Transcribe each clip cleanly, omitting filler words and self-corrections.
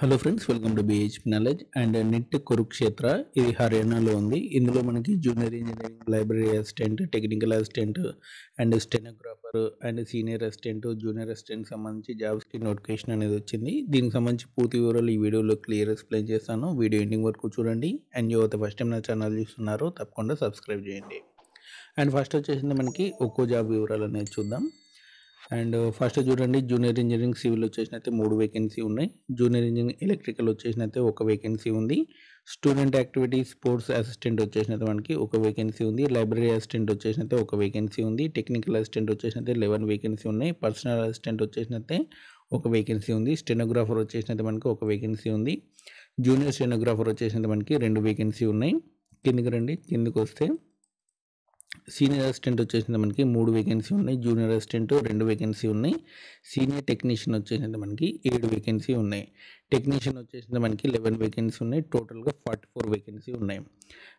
Hello friends, welcome to BHP knowledge and net Kurukshetra. ఇది హర్యానాలో ఉంది. ఇందులో మనకి junior engineering, library assistant, technical assistant and stenographer and senior assistant, junior assistant సంబంధించి జాబ్స్కి నోటిఫికేషన్ అనేది వచ్చింది. దీనికి సంబంధించి పూర్తి వివరాలు ఈ వీడియోలో క్లియర్ ఎక్స్ప్లెయిన్ చేస్తాను. వీడియో ఎండింగ్ వరకు చూడండి. అండ్ యువత ఫస్ట్ టైం నా ఛానల్ చూస్తున్నారు, తప్పకుండా సబ్స్క్రైబ్ చేయండి. అండ్ ఫస్ట్ వచ్చేసింది మనకి ఒక్కో జాబ్ వివరాలు అనేది చూద్దాం. అండ్ ఫస్ట్ చూడండి, జూనియర్ ఇంజనీరింగ్ సివిల్ వచ్చేసినైతే 3 వేకెన్సీ ఉన్నాయి. జూనియర్ ఇంజనీరింగ్ ఎలక్ట్రికల్ వచ్చేసినైతే 1 వేకెన్సీ ఉంది. స్టూడెంట్ యాక్టివిటీ స్పోర్ట్స్ అసిస్టెంట్ వచ్చేసినైతే మనకి 1 వేకెన్సీ ఉంది. లైబ్రరీ అసిస్టెంట్ వచ్చేసినైతే 1 వేకెన్సీ ఉంది. టెక్నికల్ అసిస్టెంట్ వచ్చేసినైతే 11 వేకెన్సీ ఉన్నాయి. పర్సనల్ అసిస్టెంట్ వచ్చేసినైతే 1 వేకెన్సీ ఉంది. స్టెనోగ్రాఫర్ వచ్చేసినైతే మనకి 1 వేకెన్సీ ఉంది. జూనియర్ స్టెనోగ్రాఫర్ వచ్చేసినైతే మనకి 2 వేకెన్సీ ఉన్నాయి. కిందికి రండి. కిందికి వస్తే సీనియర్ అసిస్టెంట్ వచ్చేసింది మనకి 3 వేకెన్సీ ఉన్నాయి. జూనియర్ అసిస్టెంట్ 2 వేకెన్సీ ఉన్నాయి. సీనియర్ టెక్నీషియన్ వచ్చేసింది మనకి 7 వేకెన్సీ ఉన్నాయి. టెక్నీషియన్ వచ్చేసింది మనకి 11 వేకెన్సీ ఉన్నాయి. టోటల్గా 44 వేకెన్సీ ఉన్నాయి.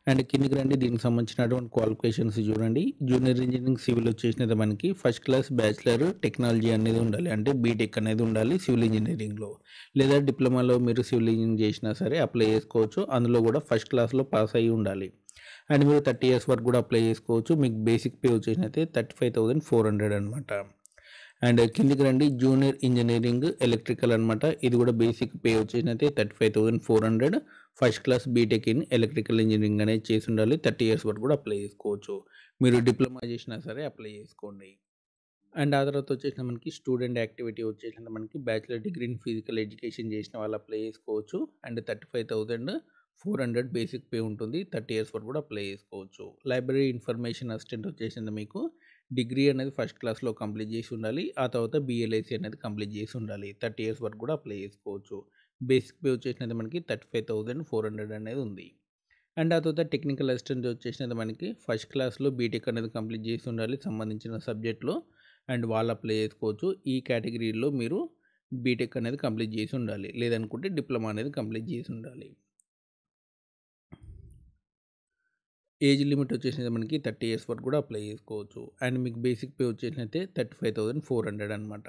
అండ్ కిందికి రండి, దీనికి సంబంధించినటువంటి క్వాలిఫికేషన్స్ చూడండి. జూనియర్ ఇంజనీరింగ్ సివిల్ వచ్చేసినది మనకి ఫస్ట్ క్లాస్ బ్యాచిలర్ టెక్నాలజీ అనేది ఉండాలి, అంటే బీటెక్ అనేది ఉండాలి సివిల్ ఇంజనీరింగ్లో. లేదా డిప్లొమాలో మీరు సివిల్ ఇంజనీరింగ్ చేసినా సరే అప్లై చేసుకోవచ్చు. అందులో కూడా ఫస్ట్ క్లాస్లో పాస్ అయ్యి ఉండాలి. అండ్ మీరు 30 ఇయర్స్ వరకు కూడా అప్లై చేసుకోవచ్చు. మీకు బేసిక్ పే వచ్చేసినైతే 35,400 అనమాట. అండ్ కిందికి రండి, జూనియర్ ఇంజనీరింగ్ ఎలక్ట్రికల్ అనమాట. ఇది కూడా బేసిక్ పే వచ్చేసినైతే 35,400. First class BTech in electrical engineering అనేది చేసి ఉండాలి. 30 ఇయర్స్ వరకు కూడా అప్లై చేసుకోవచ్చు. మీరు డిప్లొమా చేసినా సరే అప్లై చేసుకోండి. అండ్ ఆ తర్వాత వచ్చేసిన మనకి స్టూడెంట్ యాక్టివిటీ వచ్చేసిన మనకి bachelor degree in physical education చేసిన వాళ్ళు అప్లై చేసుకోవచ్చు. అండ్ 35,400 బేసిక్ పే ఉంటుంది. 30 ఇయర్స్ వరకు కూడా అప్లై చేసుకోవచ్చు. లైబ్రరీ ఇన్ఫర్మేషన్ అసిస్టెంట్ వచ్చేసింది మీకు డిగ్రీ అనేది ఫస్ట్ క్లాస్లో కంప్లీట్ చేసి ఉండాలి. ఆ తర్వాత బిఎల్ఐసి అనేది కంప్లీట్ చేసి ఉండాలి. 30 ఇయర్స్ వరకు కూడా అప్లై చేసుకోవచ్చు. బేసిక్ పే వచ్చేసినది మనకి 35,400 అనేది ఉంది. అండ్ ఆ తర్వాత టెక్నికల్ అసిస్టెంట్ వచ్చేసినది మనకి ఫస్ట్ క్లాస్లో బీటెక్ అనేది కంప్లీట్ చేసి ఉండాలి సంబంధించిన సబ్జెక్ట్లో. అండ్ వాళ్ళు అప్లై చేసుకోవచ్చు. ఈ కేటగిరీలో మీరు బీటెక్ అనేది కంప్లీట్ చేసి ఉండాలి, లేదనుకుంటే డిప్లొమా అనేది కంప్లీట్ చేసి ఉండాలి. ఏజ్ లిమిట్ వచ్చేసినది మనకి 30 ఇయర్స్ వరకు కూడా అప్లై చేసుకోవచ్చు. అండ్ మీకు బేసిక్ పే వచ్చేసినైతే 35,400 అనమాట.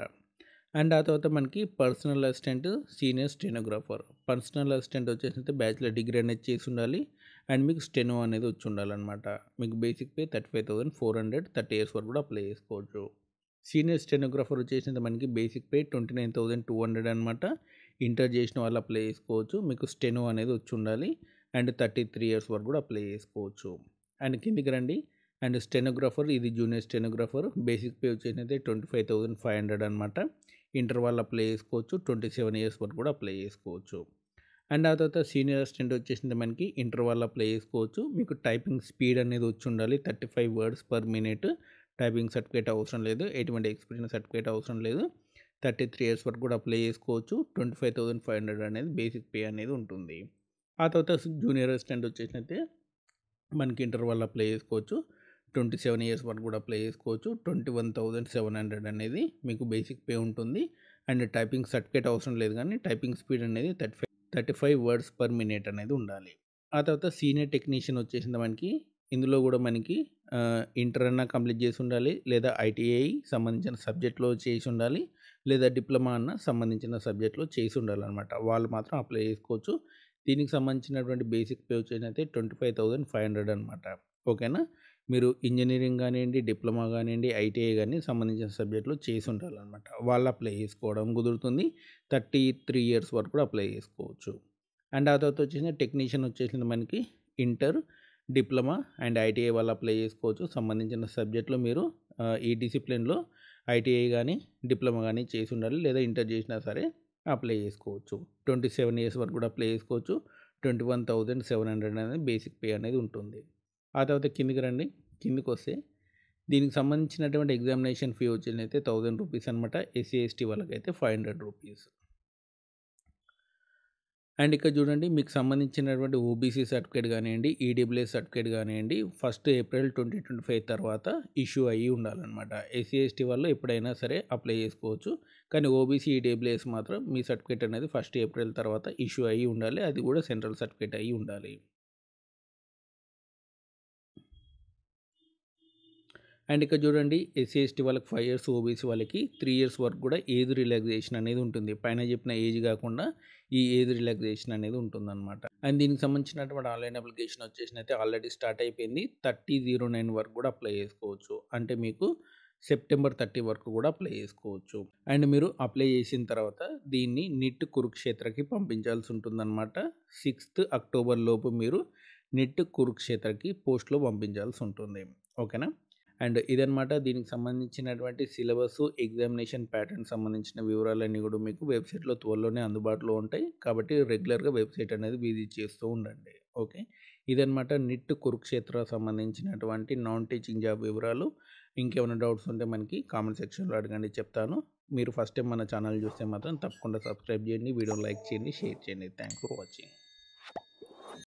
అండ్ ఆ తర్వాత మనకి personal assistant, senior stenographer. Personal assistant వచ్చేసినైతే బ్యాచిలర్ డిగ్రీ అనేది చేసి ఉండాలి. అండ్ మీకు స్టెనో అనేది వచ్చి ఉండాలన్నమాట. మీకు బేసిక్ పే 35,400, 30 ఇయర్స్ వరకు కూడా అప్లై చేసుకోవచ్చు. సీనియర్ స్టెనోగ్రాఫర్ వచ్చేసినది మనకి బేసిక్ పే 29,200 అనమాట. ఇంటర్ చేసిన వాళ్ళు అప్లై చేసుకోవచ్చు. మీకు స్టెనో అనేది వచ్చి ఉండాలి. అండ్ 33 ఇయర్స్ వరకు కూడా అప్లై చేసుకోవచ్చు. అండ్ కిందికి రండి. అండ్ స్టెనోగ్రాఫర్, ఇది జూనియర్ స్టెనోగ్రాఫర్. బేసిక్ పే వచ్చేసినది 25,500 అనమాట. ఇంటర్ వాళ్ళు అప్లై చేసుకోవచ్చు. 27 ఇయర్స్ వరకు కూడా అప్లై చేసుకోవచ్చు. అండ్ ఆ తర్వాత సీనియర్ అసిస్టెంట్ వచ్చేసింది మనకి ఇంటర్ వాళ్ళు అప్లై చేసుకోవచ్చు. మీకు టైపింగ్ స్పీడ్ అనేది వచ్చి ఉండాలి. 35 words per minute. Typing certificate అవసరం లేదు, ఎటువంటి ఎక్స్పీరియన్స్ సర్టిఫికేట్ అవసరం లేదు. 33 ఇయర్స్ వరకు కూడా అప్లై చేసుకోవచ్చు. 25,500 అనేది బేసిక్ పే అనేది ఉంటుంది. ఆ తర్వాత జూనియర్ అసిస్టెంట్ వచ్చేసినైతే మనకి ఇంటర్ వాళ్ళు అప్లై చేసుకోవచ్చు. 27 ఇయర్స్ వరకు కూడా అప్లై చేసుకోవచ్చు. 21,700 అనేది మీకు బేసిక్ పే ఉంటుంది. అండ్ టైపింగ్ సర్టిఫికేట్ అవసరం లేదు, కానీ టైపింగ్ స్పీడ్ అనేది 35 వర్డ్స్ పర్ మినిట్ అనేది ఉండాలి. ఆ తర్వాత సీనియర్ టెక్నీషియన్ వచ్చేసింది మనకి. ఇందులో కూడా మనకి ఇంటర్ అన్న కంప్లీట్ చేసి ఉండాలి, లేదా ఐటీఐ సంబంధించిన సబ్జెక్ట్లో చేసి ఉండాలి, లేదా డిప్లొమా అన్న సంబంధించిన సబ్జెక్ట్లో చేసి ఉండాలన్నమాట. వాళ్ళు మాత్రం అప్లై చేసుకోవచ్చు. దీనికి సంబంధించినటువంటి బేసిక్ పే వచ్చేసి 25,500 అనమాట. ఓకేనా. మీరు ఇంజనీరింగ్ కానివ్వండి, డిప్లొమా కానివ్వండి, ఐటీఐ కానీ సంబంధించిన సబ్జెక్టులో చేసి ఉండాలన్నమాట. వాళ్ళు అప్లై చేసుకోవడం కుదురుతుంది. 33 ఇయర్స్ వరకు కూడా అప్లై చేసుకోవచ్చు. అండ్ ఆ తర్వాత వచ్చేసిన టెక్నీషియన్ వచ్చేసింది మనకి ఇంటర్, డిప్లొమా అండ్ ఐటీఐ వాళ్ళు అప్లై చేసుకోవచ్చు. సంబంధించిన సబ్జెక్టులో మీరు ఈ డిసిప్లిన్లో ఐటీఐ కానీ డిప్లొమా కానీ చేసి ఉండాలి, లేదా ఇంటర్ చేసినా సరే అప్లై చేసుకోవచ్చు. 27 ఇయర్స్ వరకు కూడా అప్లై చేసుకోవచ్చు. 21,700 అనేది బేసిక్ పే అనేది ఉంటుంది. ఆ తర్వాత కిందికి రండి. కిందికి వస్తే దీనికి సంబంధించినటువంటి ఎగ్జామినేషన్ ఫీ వచ్చేసి 1,000 రూపీస్ అనమాట. ఎస్సీ ఎస్టీ వాళ్ళకైతే 500 రూపీస్. అండ్ ఇక్కడ చూడండి, మీకు సంబంధించినటువంటి ఓబీసీ సర్టిఫికేట్ కానివ్వండి, ఈడబ్ల్యూఎస్ సర్టిఫికేట్ కానివ్వండి 1 ఏప్రిల్ 2025 తర్వాత ఇష్యూ అయ్యి ఉండాలన్నమాట. ఎస్సీ ఎస్టీ వాళ్ళు ఎప్పుడైనా సరే అప్లై చేసుకోవచ్చు. కానీ ఓబీసీ ఈడబ్ల్యూఎస్ మాత్రం మీ సర్టిఫికేట్ అనేది 1 ఏప్రిల్ తర్వాత ఇష్యూ అయ్యి ఉండాలి. అది కూడా సెంట్రల్ సర్టిఫికేట్ అయ్యి ఉండాలి. అండ్ ఇక్కడ చూడండి, ఎస్సీ ఎస్టీ వాళ్ళకి 5 ఇయర్స్, ఓబీసీ వాళ్ళకి 3 ఇయర్స్ వరకు కూడా ఏజ్ రిలాక్సేషన్ అనేది ఉంటుంది. పైన చెప్పిన ఏజ్ కాకుండా ఈ ఏజ్ రిలాక్సేషన్ అనేది ఉంటుందన్నమాట. అండ్ దీనికి సంబంధించినటువంటి ఆన్‌లైన్ అప్లికేషన్ వచ్చేసినైతే ఆల్రెడీ స్టార్ట్ అయిపోయింది. 30/09 వరకు కూడా అప్లై చేసుకోవచ్చు. అంటే మీకు సెప్టెంబర్ 30 వరకు కూడా అప్లై చేసుకోవచ్చు. అండ్ మీరు అప్లై చేసిన తర్వాత దీన్ని నిట్ కురుక్షేత్రకి పంపించాల్సి ఉంటుందన్నమాట. 6th అక్టోబర్ లోపు మీరు నిట్ కురుక్షేత్రకి పోస్ట్‌లో పంపించాల్సి ఉంటుంది. ఓకేనా? అండ్ ఇదనమాట దీనికి సంబంధించినటువంటి సిలబస్, ఎగ్జామినేషన్ ప్యాటర్న్ సంబంధించిన వివరాలన్నీ కూడా మీకు వెబ్సైట్‌లో త్వరలోనే అందుబాటులో ఉంటాయి. కాబట్టి రెగ్యులర్‌గా వెబ్సైట్ అనేది విజిట్ చేస్తూ ఉండండి. ఓకే. ఇదనమాట నిట్ కురుక్షేత్ర సంబంధించినటువంటి నాన్ టీచింగ్ జాబ్ వివరాలు. ఇంకేమైనా డౌట్స్ ఉంటే మనకి కామెంట్ సెక్షన్‌లో అడగండి, చెప్తాను. మీరు ఫస్ట్ టైం మన ఛానల్ చూస్తే మాత్రం తప్పకుండా సబ్స్క్రైబ్ చేయండి, వీడియో లైక్ చేయండి, షేర్ చేయండి. Thanks for watching.